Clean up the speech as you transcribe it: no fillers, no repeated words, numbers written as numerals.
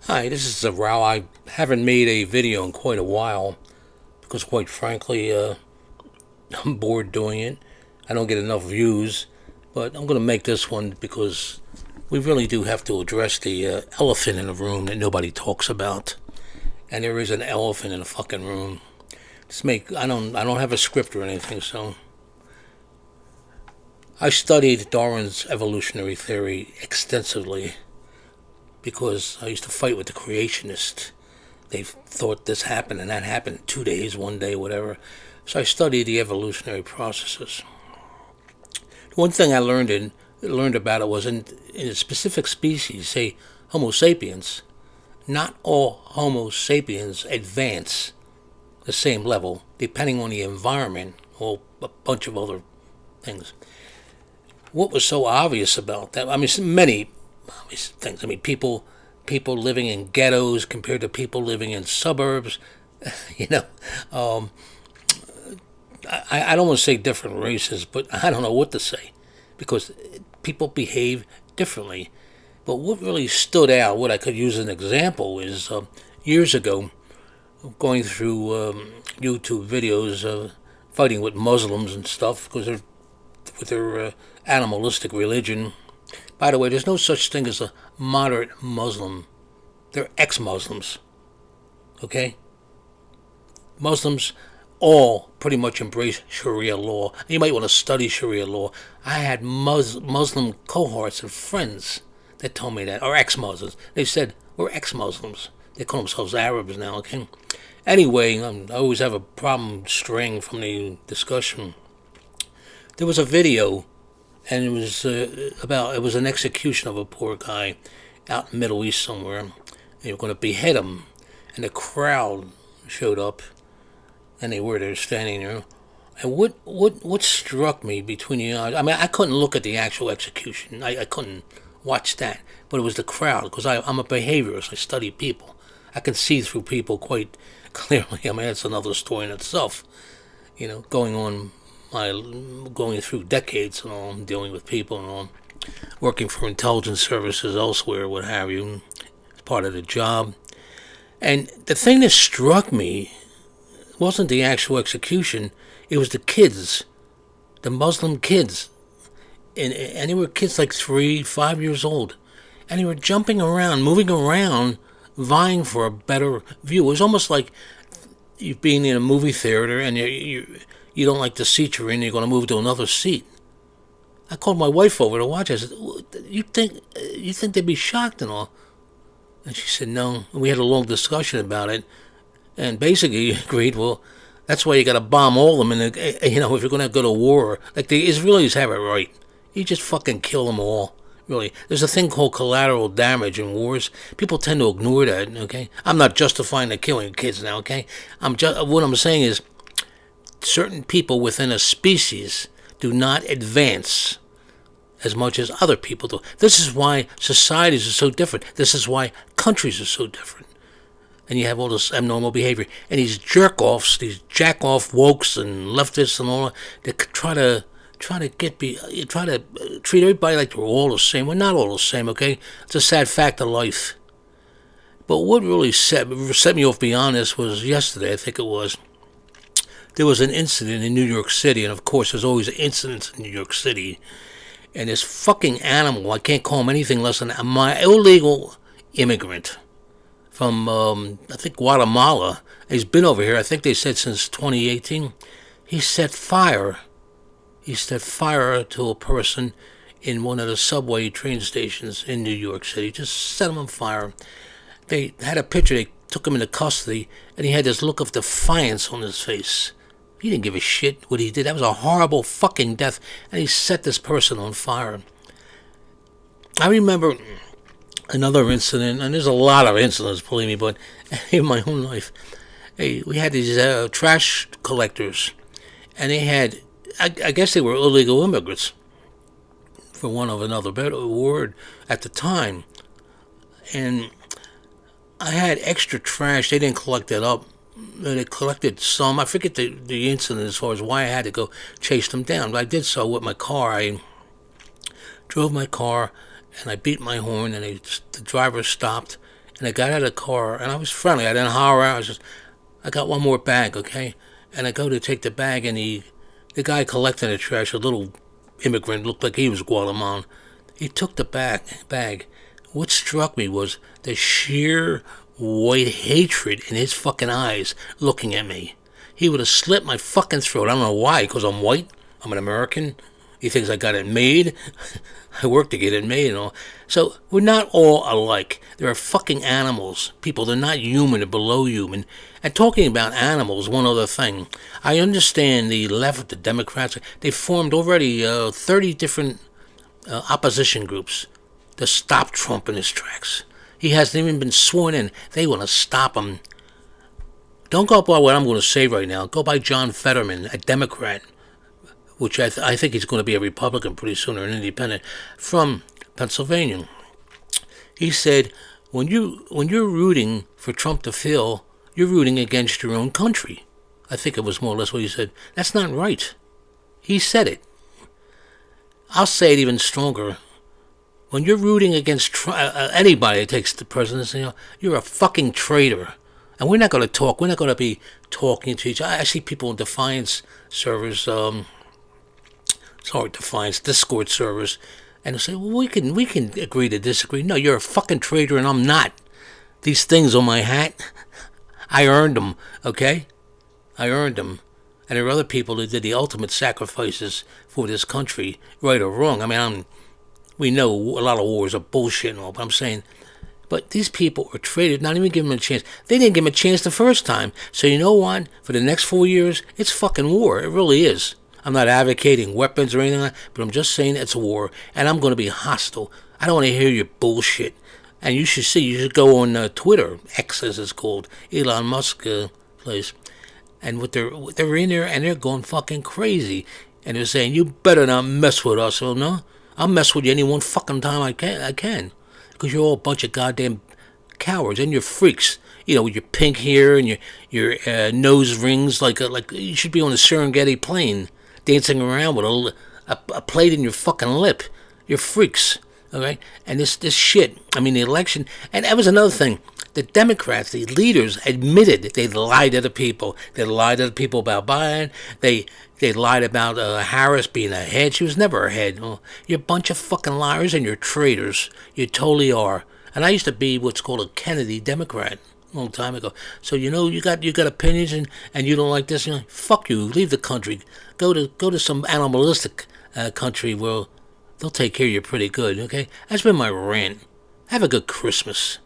Hi, this is Rao. I haven't made a video in quite a while because, quite frankly, I'm bored doing it. I don't get enough views, but I'm going to make this one because we really do have to address the elephant in the room that nobody talks about. And there is an elephant in the fucking room. I don't have a script or anything, so I studied Darwin's evolutionary theory extensively because I used to fight with the creationists. They thought this happened and that happened in 2 days, one day, whatever. So I studied the evolutionary processes. One thing I learned about it was in a specific species, say Homo sapiens, not all Homo sapiens advance the same level depending on the environment or a bunch of other things. What was so obvious about that? I mean, many obvious things. I mean, people living in ghettos compared to people living in suburbs. you know, um, I don't want to say different races, but I don't know what to say because people behave differently. But what really stood out, what I could use as an example, is years ago, going through YouTube videos of fighting with Muslims and stuff because they're with their animalistic religion. By the way, there's no such thing as a moderate Muslim. They're ex-Muslims. Okay, Muslims all pretty much embrace Sharia law. You might want to study Sharia law. I had Muslim cohorts and friends that told me that, or ex-Muslims. They said, we're ex-Muslims. They call themselves Arabs now, okay? Anyway, I always have a problem straying from the discussion. There was a video, and it was an execution of a poor guy out in the Middle East somewhere. They were going to behead him, and the crowd showed up, and they were there standing there. And what struck me between the eyes? I mean, I couldn't look at the actual execution. I couldn't watch that, but it was the crowd because I'm a behaviorist. I study people. I can see through people quite clearly. I mean, that's another story in itself. Going through decades and all, dealing with people and all, working for intelligence services elsewhere, what have you, as part of the job. And the thing that struck me wasn't the actual execution, it was the kids, the Muslim kids. And they were kids like 3, 5 years old. And they were jumping around, moving around, vying for a better view. It was almost like you being in a movie theater and you don't like the seat you're in, you're going to move to another seat. I called my wife over to watch. I said, you think they'd be shocked and all? And she said, no. And we had a long discussion about it. And basically agreed, well, that's why you got to bomb all of them. And, if you're going to go to war, like the Israelis have it right. You just fucking kill them all. Really. There's a thing called collateral damage in wars. People tend to ignore that, okay? I'm not justifying the killing of kids now, okay? What I'm saying is certain people within a species do not advance as much as other people do. This is why societies are so different. This is why countries are so different. And you have all this abnormal behavior. And these jerk-offs, these jack-off wokes and leftists and all that try to treat everybody like they're all the same. We're not all the same, okay? It's a sad fact of life. But what really set me off beyond this was yesterday, I think it was. There was an incident in New York City, and of course there's always incidents in New York City. And this fucking animal, I can't call him anything less than my illegal immigrant from, I think, Guatemala. He's been over here, I think they said since 2018. He set fire to a person in one of the subway train stations in New York City. Just set him on fire. They had a picture, they took him into custody, and he had this look of defiance on his face. He didn't give a shit what he did. That was a horrible fucking death, and he set this person on fire. I remember another incident, and there's a lot of incidents, believe me, but in my own life, we had these trash collectors, and they had, I guess they were illegal immigrants, for want of another better word, at the time. And I had extra trash. They didn't collect it up. They collected some. I forget the incident as far as why I had to go chase them down. But I did so with my car. I drove my car, and I beat my horn, and the driver stopped, And I got out of the car, and I was friendly. I didn't holler out. I got one more bag, okay? And I go to take the bag, and the guy collecting the trash, a little immigrant, looked like he was Guatemalan. He took the bag. What struck me was the sheer white hatred in his fucking eyes looking at me. He would have slit my fucking throat. I don't know why, because I'm white. I'm an American. He thinks I got it made. I worked to get it made and all. So we're not all alike. There are fucking animals. People, they're not human, they're below human. And talking about animals, one other thing. I understand the left, the Democrats, they formed already 30 different opposition groups to stop Trump in his tracks. He hasn't even been sworn in. They want to stop him. Don't go by what I'm going to say right now. Go by John Fetterman, a Democrat, which I think he's going to be a Republican pretty soon, or an independent, from Pennsylvania. He said, when you're rooting for Trump to fail, you're rooting against your own country. I think it was more or less what he said. That's not right. He said it. I'll say it even stronger. When you're rooting against anybody that takes the presidency, you're a fucking traitor. And we're not going to talk. We're not going to be talking to each other. I see people in Defiance servers, Defiance, Discord servers, and they say, well, we can agree to disagree. No, you're a fucking traitor and I'm not. These things on my hat, I earned them, okay? I earned them. And there are other people that did the ultimate sacrifices for this country, right or wrong. I mean, we know a lot of wars are bullshit and all, but I'm saying, but these people are traitors, not even giving them a chance. They didn't give them a chance the first time. So you know what? For the next 4 years, it's fucking war. It really is. I'm not advocating weapons or anything like that, but I'm just saying it's a war, and I'm going to be hostile. I don't want to hear your bullshit. And you should go on Twitter, X as it's called, Elon Musk place, and they're in there and they're going fucking crazy, and they're saying, you better not mess with us. Well, no, I'll mess with you any one fucking time I can, because you're all a bunch of goddamn cowards and you're freaks. You know, with your pink hair and your nose rings like you should be on a Serengeti plane, dancing around with a plate in your fucking lip. You're freaks, okay? And this shit. I mean, the election, and that was another thing. The Democrats, the leaders, admitted that they lied to the people. They lied to the people about Biden. They lied about Harris being ahead. She was never ahead. Oh, you're a bunch of fucking liars and you're traitors. You totally are. And I used to be what's called a Kennedy Democrat a long time ago. So you got opinions and you don't like this. Fuck you. Leave the country. Go to some animalistic country where they'll take care of you pretty good. Okay, that's been my rant. Have a good Christmas.